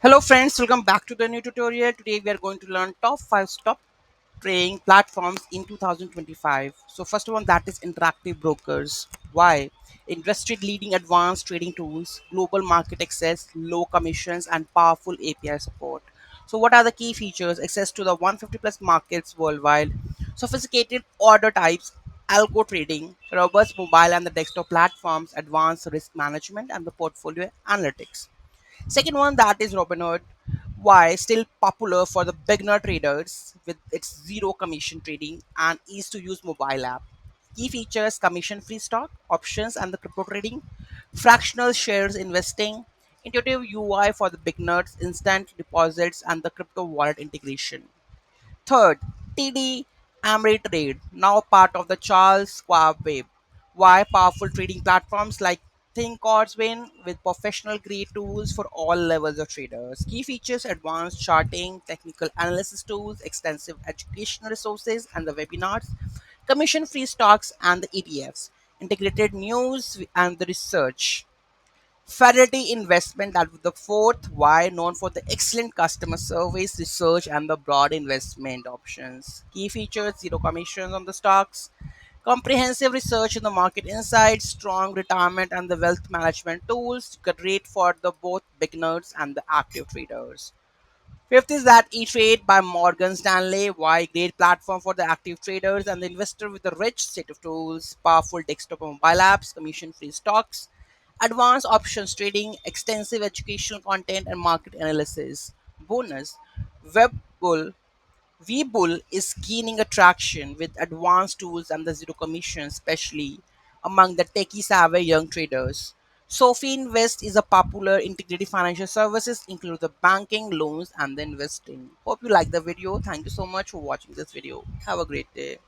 Hello friends, welcome back to the new tutorial. Today we are going to learn top 5 stock trading platforms in 2025. So first one, that is interactive brokers. Why? Industry leading advanced trading tools, global market access, low commissions and powerful API support. So what are the key features? Access to the 150 plus markets worldwide, sophisticated order types, algo trading, robust mobile and the desktop platforms, advanced risk management and the portfolio analytics. Second one, that is Robinhood. Why? Still popular for the beginner traders with its zero commission trading and easy to use mobile app. Key features: commission free stock, options and the crypto trading, fractional shares investing, intuitive UI for the beginners, instant deposits and the crypto wallet integration. Third, TD Ameritrade, now part of the Charles Schwab Web. Why? Powerful trading platforms like Thinkorswim with professional grade tools for all levels of traders. Key features: advanced charting, technical analysis tools, extensive educational resources, and the webinars, commission free stocks and the ETFs, integrated news and the research. Fidelity Investment, that was the fourth why, known for the excellent customer service, research, and the broad investment options. Key features: zero commissions on the stocks, comprehensive research in the market insights, strong retirement and the wealth management tools, great for the both beginners and the active traders. Fifth is that E-Trade by Morgan Stanley. Why? Great platform for the active traders and the investor with a rich set of tools, powerful desktop and mobile apps, commission-free stocks, advanced options trading, extensive educational content and market analysis. Bonus: Webull Webull is gaining attraction with advanced tools and the zero commission, especially among the techie savvy young traders. Sophie Invest is a popular integrated financial services, include the banking, loans, and the investing. Hope you like the video. Thank you so much for watching this video. Have a great day.